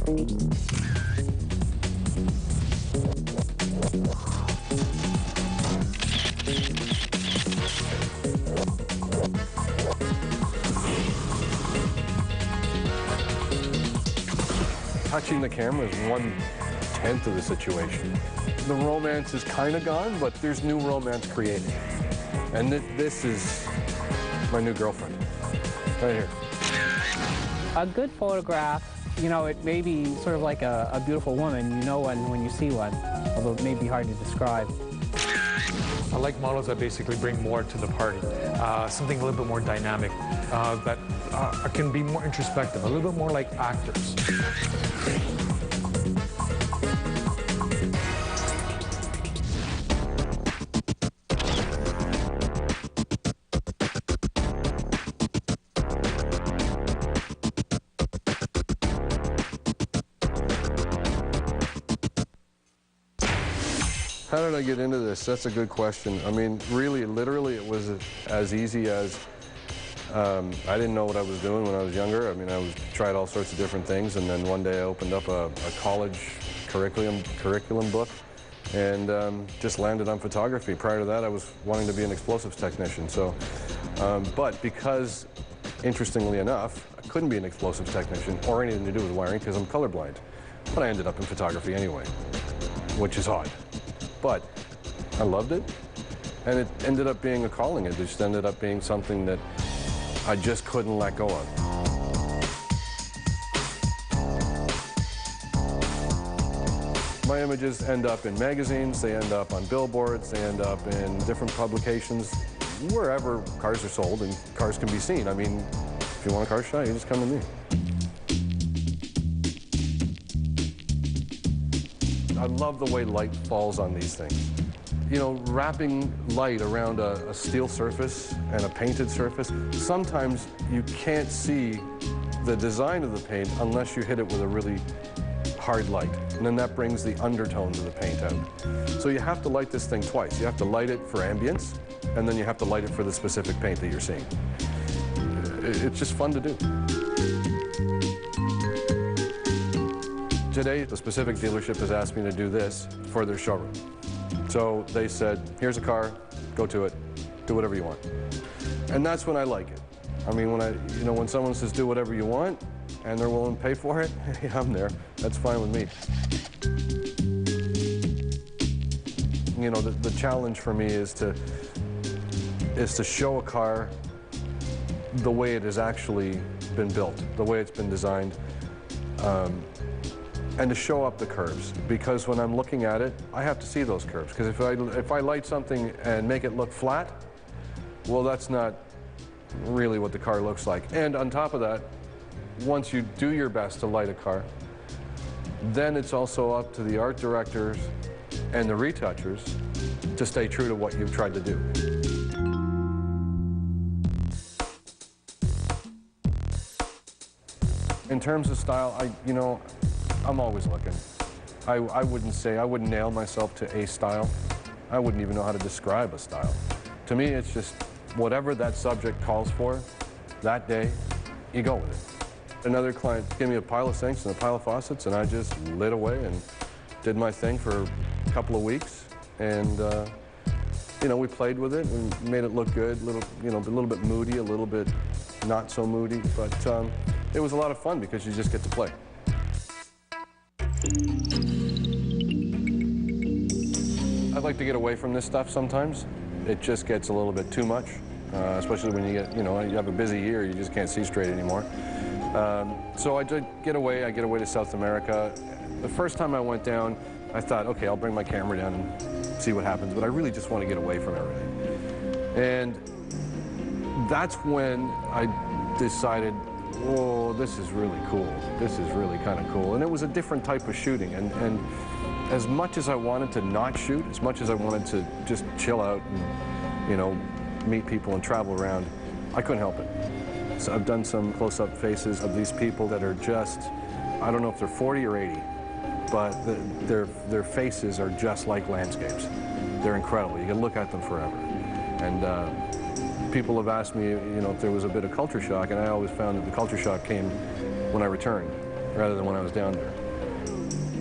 Touching the camera is 1/10 of the situation. The romance is kind of gone, but there's new romance created. And this is my new girlfriend, right here. A good photograph, you know, it may be sort of like a beautiful woman. You know one when you see one, although it may be hard to describe. I like models that basically bring more to the party, something a little bit more dynamic, that can be more introspective, a little bit more like actors. How did I get into this? That's a good question. I mean, really, literally, it was as easy as I didn't know what I was doing when I was younger. I mean, tried all sorts of different things, and then one day I opened up a college curriculum book and just landed on photography. Prior to that, I was wanting to be an explosives technician. So, but because, interestingly enough, I couldn't be an explosives technician or anything to do with wiring because I'm colorblind. But I ended up in photography anyway, which is odd. But I loved it, and it ended up being a calling. It just ended up being something that I just couldn't let go of. My images end up in magazines, they end up on billboards, they end up in different publications, wherever cars are sold and cars can be seen. I mean, if you want a car shot, you just come to me. I love the way light falls on these things. You know, wrapping light around a steel surface and a painted surface, sometimes you can't see the design of the paint unless you hit it with a really hard light. And then that brings the undertones of the paint out. So you have to light this thing twice. You have to light it for ambience, and then you have to light it for the specific paint that you're seeing. It's just fun to do. Today, the specific dealership has asked me to do this for their showroom. So they said, here's a car, go to it, do whatever you want. And that's when I like it. I mean, when someone says do whatever you want and they're willing to pay for it, hey, I'm there. That's fine with me. You know, the challenge for me is to show a car the way it has actually been built, the way it's been designed. And to show up the curves, because when I'm looking at it, I have to see those curves. Because if I light something and make it look flat, well, that's not really what the car looks like. And on top of that, once you do your best to light a car, then it's also up to the art directors and the retouchers to stay true to what you've tried to do. In terms of style, I'm always looking. I wouldn't nail myself to a style. I wouldn't even know how to describe a style. To me, it's just whatever that subject calls for that day, you go with it. Another client gave me a pile of sinks and a pile of faucets, and I just lit away and did my thing for a couple of weeks. And we played with it and made it look good, a little bit moody, a little bit not so moody, but it was a lot of fun because you just get to play. I'd like to get away from this stuff sometimes. It just gets a little bit too much, especially when you have a busy year, you just can't see straight anymore. So I get away to South America. The first time I went down, I thought, okay, I'll bring my camera down and see what happens, but I really just want to get away from everything. And that's when I decided, whoa, this is really cool. This is really kind of cool. And it was a different type of shooting. And as much as I wanted to not shoot, as much as I wanted to just chill out and, meet people and travel around, I couldn't help it. So I've done some close-up faces of these people that are just, I don't know if they're 40 or 80, but their faces are just like landscapes. They're incredible. You can look at them forever. And people have asked me, if there was a bit of culture shock, and I always found that the culture shock came when I returned. rather than when I was down there.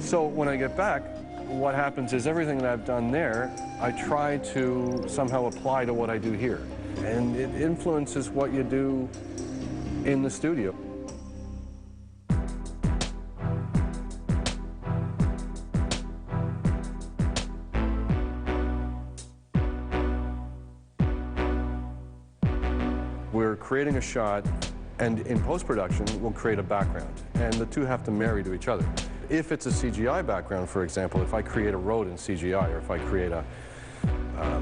So when I get back, what happens is everything that I've done there, I try to somehow apply to what I do here. And it influences what you do in the studio. We're creating a shot, and in post-production, we'll create a background. And the two have to marry to each other. If it's a CGI background, for example, if I create a road in CGI, or if I create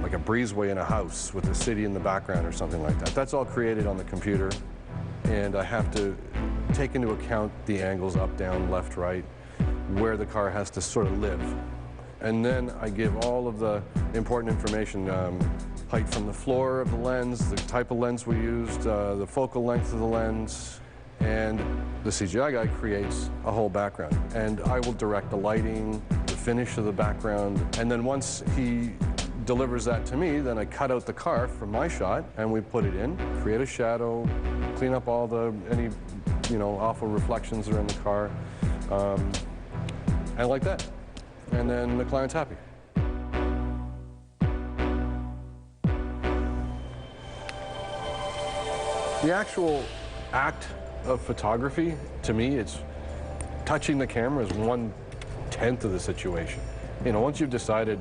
like a breezeway in a house with a city in the background or something like that, that's all created on the computer. And I have to take into account the angles up, down, left, right, where the car has to sort of live. And then I give all of the important information, height from the floor of the lens, the type of lens we used, the focal length of the lens, and the CGI guy creates a whole background. And I will direct the lighting, the finish of the background, and then once he delivers that to me, then I cut out the car from my shot, and we put it in, create a shadow, clean up all any awful reflections that are in the car, and like that. And then the client's happy. The actual act of photography, to me, it's touching the camera is 1/10 of the situation. You know, once you've decided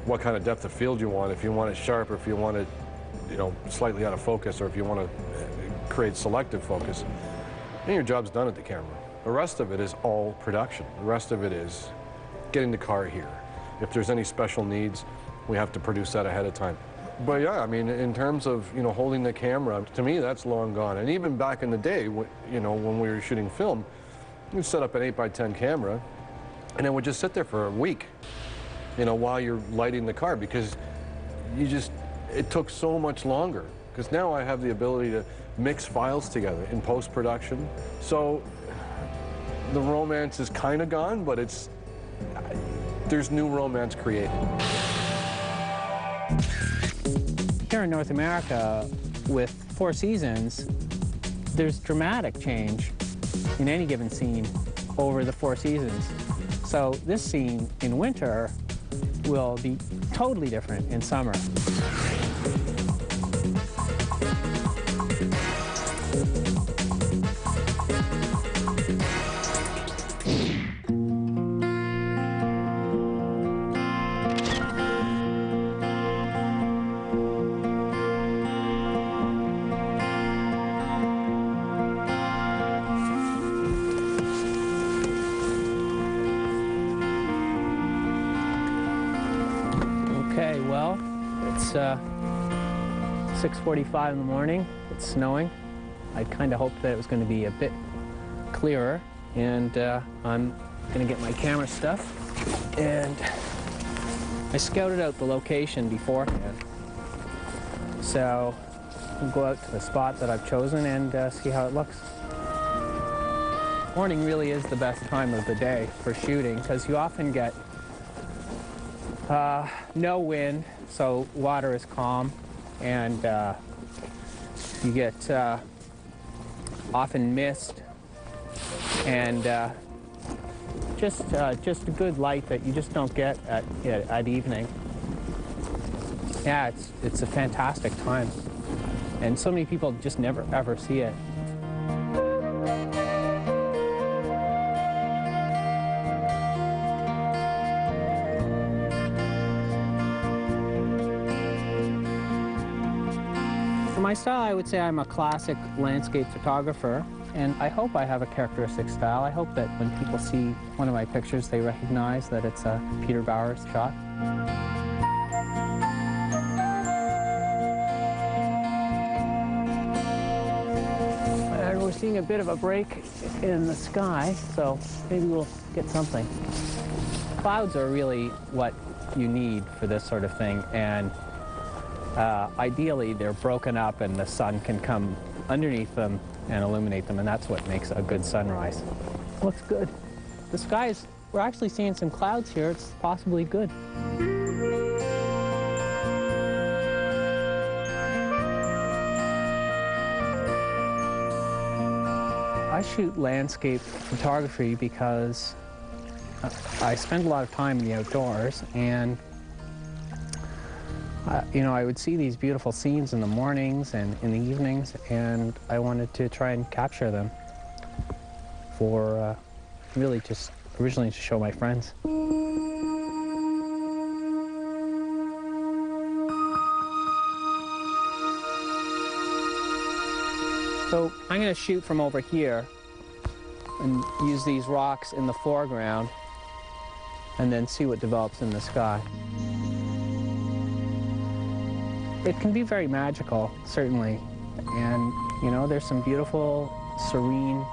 what kind of depth of field you want, if you want it sharp, or if you want it, slightly out of focus, or if you want to create selective focus, then your job's done at the camera. The rest of it is all production. The rest of it is getting the car here. If there's any special needs, we have to produce that ahead of time. But yeah, I mean, in terms of, holding the camera, to me, that's long gone. And even back in the day, when we were shooting film, we'd set up an 8x10 camera, and then we'd just sit there for a week, while you're lighting the car, because it took so much longer. Because now I have the ability to mix files together in post-production. So the romance is kind of gone, but there's new romance created. Here in North America, with 4 seasons, there's dramatic change in any given scene over the 4 seasons. So this scene in winter will be totally different in summer. Okay, well, it's 6:45 in the morning. It's snowing. I kind of hoped that it was going to be a bit clearer, and I'm going to get my camera stuff. And I scouted out the location beforehand, so I'll go out to the spot that I've chosen and see how it looks. Morning really is the best time of the day for shooting, because you often get no wind, so water is calm, and you get often mist, and just a good light that you just don't get at evening. Yeah, it's a fantastic time, and so many people just never ever see it. For my style, I would say I'm a classic landscape photographer, and I hope I have a characteristic style. I hope that when people see one of my pictures, they recognize that it's a Peter Bauer shot. And we're seeing a bit of a break in the sky, so maybe we'll get something. Clouds are really what you need for this sort of thing, and ideally they're broken up and the sun can come underneath them and illuminate them, and that's what makes a good sunrise. Looks good. The skies, we're actually seeing some clouds here. It's possibly good. I I shoot landscape photography because I spend a lot of time in the outdoors, and you know, I would see these beautiful scenes in the mornings and in the evenings, and I wanted to try and capture them for really just originally to show my friends. So I'm going to shoot from over here and use these rocks in the foreground and then see what develops in the sky. It can be very magical, certainly, and you know, there's some beautiful, serene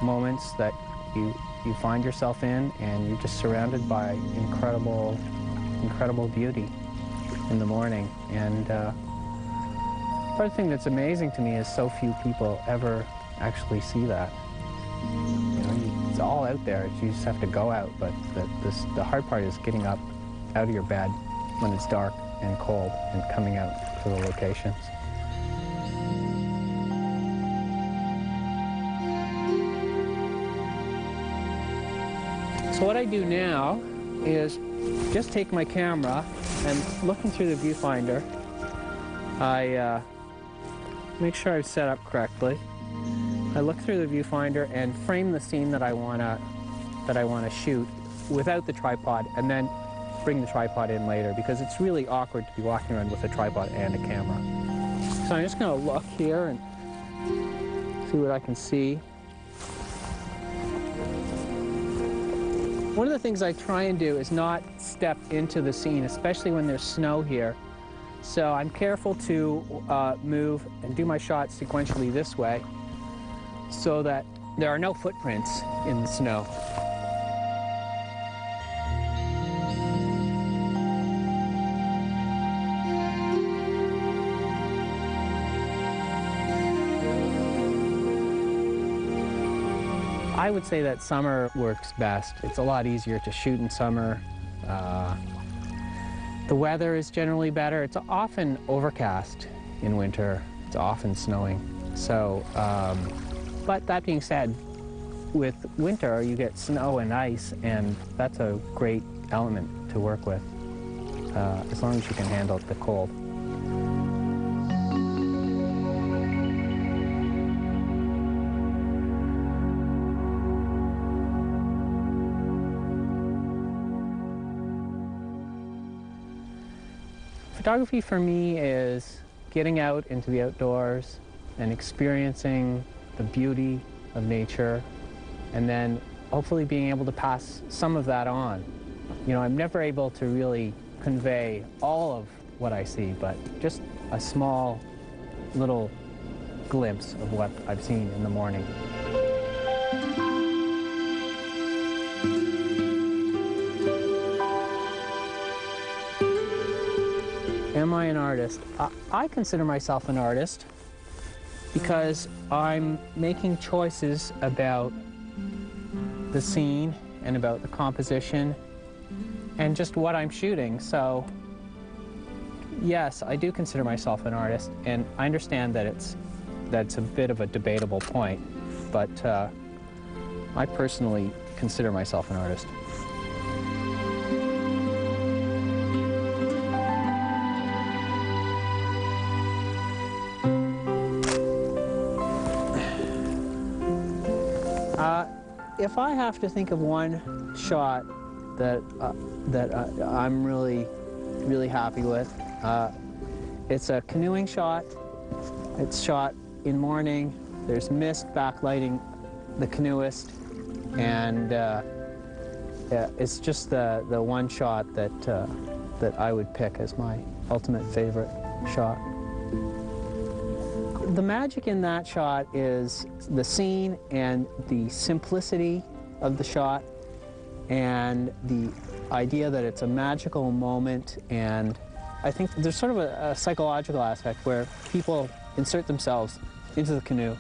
moments that you find yourself in, and you're just surrounded by incredible beauty in the morning. And part of the thing that's amazing to me is so few people ever actually see that. You know, it's all out there. You just have to go out. But the hard part is getting up out of your bed when it's dark and cold and coming out to the locations. So what I do now is just take my camera and looking through the viewfinder, I make sure I've set up correctly. I look through the viewfinder and frame the scene that I wanna shoot without the tripod, and then bring the tripod in later, because it's really awkward to be walking around with a tripod and a camera. So I'm just gonna look here and see what I can see. One of the things I try and do is not step into the scene, especially when there's snow here. So I'm careful to move and do my shots sequentially this way so that there are no footprints in the snow. I would say that summer works best. It's a lot easier to shoot in summer. The weather is generally better. It's often overcast in winter. It's often snowing. So, but that being said, with winter you get snow and ice, and that's a great element to work with, as long as you can handle the cold. Photography for me is getting out into the outdoors and experiencing the beauty of nature, and then hopefully being able to pass some of that on. You know, I'm never able to really convey all of what I see, but just a small little glimpse of what I've seen in the morning. Am I an artist? I consider myself an artist because I'm making choices about the scene and about the composition and just what I'm shooting. So yes, I do consider myself an artist, and I understand that that's a bit of a debatable point, but I personally consider myself an artist. If I have to think of one shot that I'm really happy with, it's a canoeing shot. It's shot in morning. There's mist backlighting the canoeist, and it's just the one shot that I would pick as my ultimate favorite shot. The magic in that shot is the scene and the simplicity of the shot, and the idea that it's a magical moment. And I think there's sort of a psychological aspect where people insert themselves into the canoe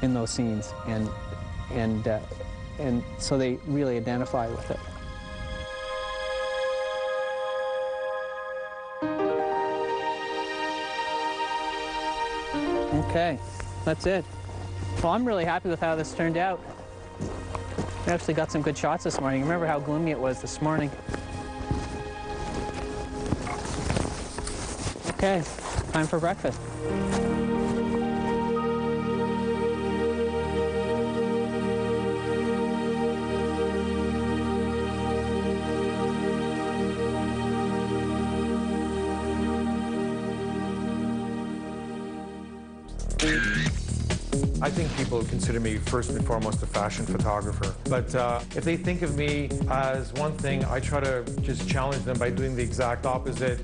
in those scenes, and so they really identify with it. Okay, that's it. Well, I'm really happy with how this turned out. We actually got some good shots this morning. Remember how gloomy it was this morning. Okay, time for breakfast. I think people consider me first and foremost a fashion photographer. But if they think of me as one thing, I try to just challenge them by doing the exact opposite.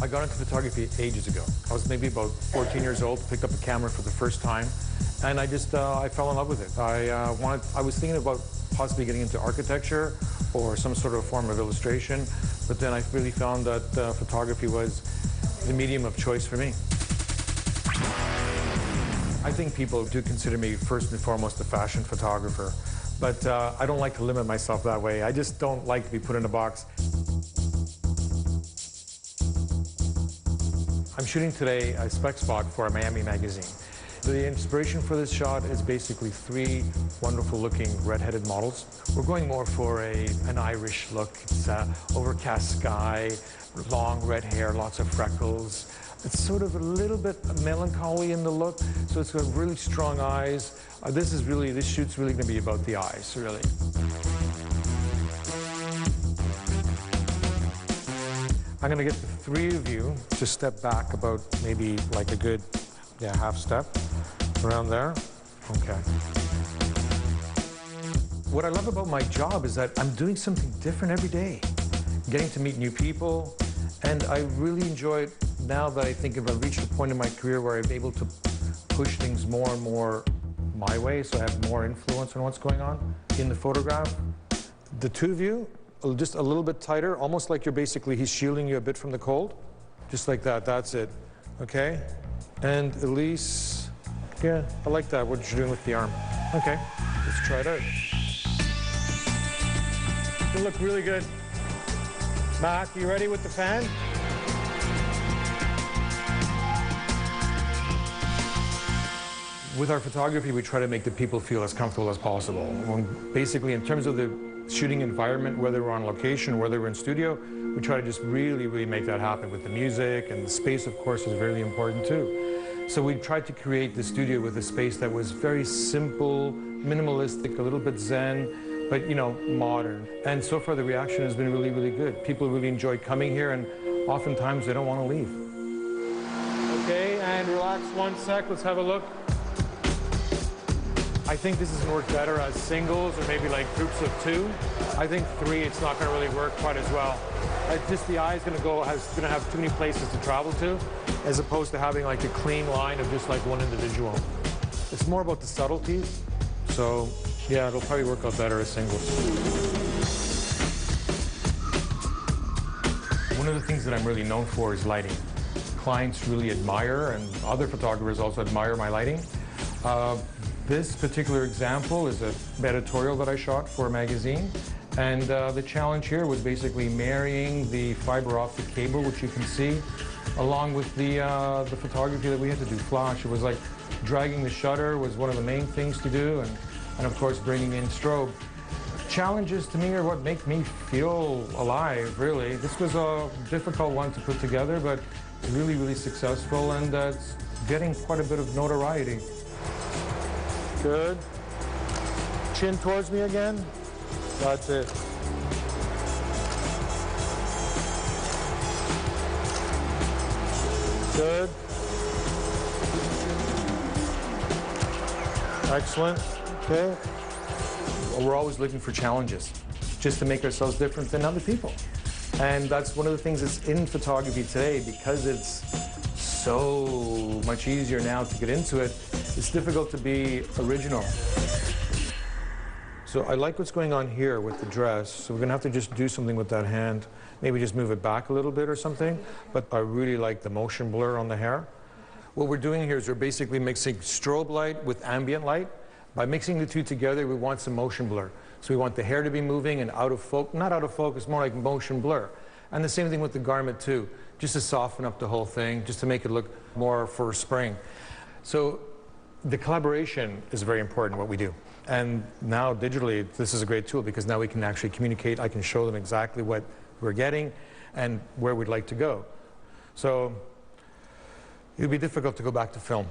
I got into photography ages ago. I was maybe about 14 years old, picked up a camera for the first time, and I fell in love with it. I was thinking about possibly getting into architecture or some sort of form of illustration, but then I really found that photography was the medium of choice for me. I think people do consider me first and foremost a fashion photographer, but I don't like to limit myself that way. I just don't like to be put in a box. I'm shooting today a spec spot for a Miami magazine. The inspiration for this shot is basically 3 wonderful-looking red-headed models. We're going more for an Irish look. It's overcast sky, long red hair, lots of freckles. It's sort of a little bit melancholy in the look, so it's got really strong eyes. This shoot's really going to be about the eyes, really. I'm going to get the 3 of you to step back about maybe like a good, half step around there. Okay. What I love about my job is that I'm doing something different every day. Getting to meet new people, and I really enjoy it now that I think I've reached a point in my career where I'm able to push things more and more my way, so I have more influence on what's going on in the photograph. The 2 of you, just a little bit tighter, almost like he's shielding you a bit from the cold. Just like that, that's it, okay? And Elise, yeah, I like that, what you're doing with the arm. Okay, let's try it out. You look really good. Mac, you ready with the fan? With our photography, we try to make the people feel as comfortable as possible. Basically, in terms of the shooting environment, whether we're on location, whether we're in studio, we try to just really make that happen with the music, and the space, of course, is really important too. So we tried to create the studio with a space that was very simple, minimalistic, a little bit zen, but modern. And so far the reaction has been really good. People really enjoy coming here, and oftentimes they don't want to leave. Okay, and relax 1 sec, let's have a look. I think this is going to work better as singles or maybe like groups of 2. I think 3, it's not going to really work quite as well. Just the eye is going to have too many places to travel to, as opposed to having like a clean line of just like one individual. It's more about the subtleties. So yeah, it'll probably work out better as singles. One of the things that I'm really known for is lighting. Clients really admire, and other photographers also admire my lighting. This particular example is an editorial that I shot for a magazine, and the challenge here was basically marrying the fiber optic cable, which you can see, along with the photography that we had to do, flash. It was like dragging the shutter was one of the main things to do, and of course bringing in strobe. Challenges to me are what make me feel alive, really. This was a difficult one to put together, but really successful, and it's getting quite a bit of notoriety. Good. Chin towards me again. That's it. Good. Excellent. Okay. We're always looking for challenges, just to make ourselves different than other people. And that's one of the things that's in photography today, because it's so much easier now to get into it. It's difficult to be original. So I like what's going on here with the dress, so we're gonna have to just do something with that hand maybe just move it back a little bit or something. But I really like the motion blur on the hair. What we're doing here is we're basically mixing strobe light with ambient light. By mixing the two together, we want some motion blur. So we want the hair to be moving and out of focus, not out of focus, more like motion blur. And the same thing with the garment too, just to soften up the whole thing, just to make it look more for spring. So the collaboration is very important, what we do. And now digitally, this is a great tool because now we can actually communicate. I can show them exactly what we're getting and where we'd like to go. So it would be difficult to go back to film.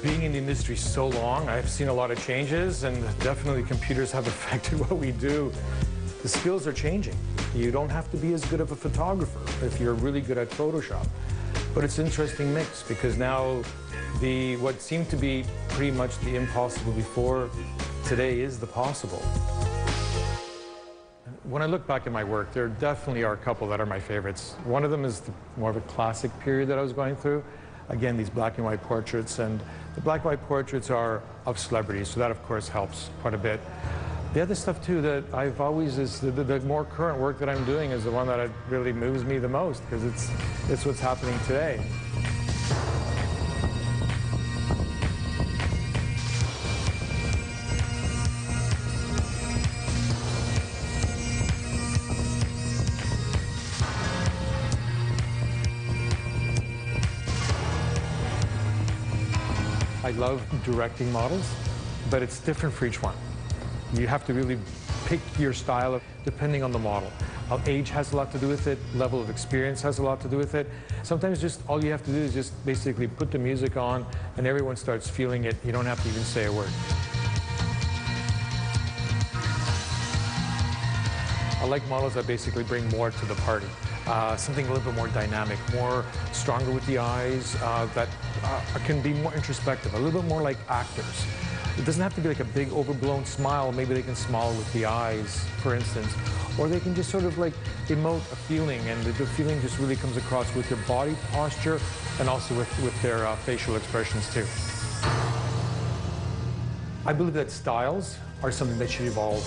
Being in the industry so long, I've seen a lot of changes, and definitely computers have affected what we do. The skills are changing. You don't have to be as good of a photographer if you're really good at Photoshop. But it's an interesting mix because now what seemed to be pretty much the impossible before, today is the possible. When I look back at my work, there definitely are a couple that are my favorites. One of them is more of a classic period that I was going through. Again, these black and white portraits, and the black and white portraits are of celebrities, so that of course helps quite a bit. The other stuff too that I've always is the more current work that I'm doing is the one that really moves me the most because it's what's happening today. I love directing models, but it's different for each one. You have to really pick your style depending on the model. Age has a lot to do with it, level of experience has a lot to do with it. Sometimes just all you have to do is just basically put the music on and everyone starts feeling it. You don't have to even say a word. I like models that basically bring more to the party. Something a little bit more dynamic, more stronger with the eyes, that can be more introspective, a little bit more like actors. It doesn't have to be like a big overblown smile. Maybe they can smile with the eyes, for instance, or they can just sort of like emote a feeling, and the feeling just really comes across with their body posture and also with their facial expressions too. I believe that styles are something that should evolve.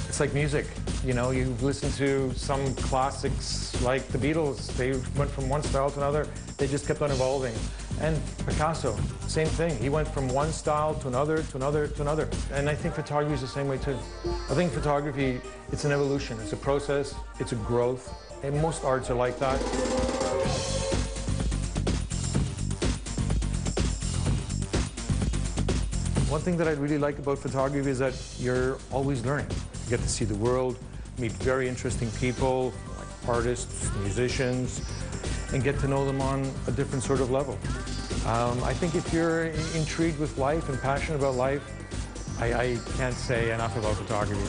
It's like music. You know, you listen to some classics like the Beatles. They went from one style to another. They just kept on evolving. And Picasso, same thing. He went from one style to another, to another, to another. And I think photography is the same way too. I think photography, it's an evolution. It's a process. It's a growth. And most arts are like that. One thing that I really like about photography is that you're always learning. You get to see the world, meet very interesting people, like artists, musicians, and get to know them on a different sort of level. I think if you're intrigued with life and passionate about life, I can't say enough about photography.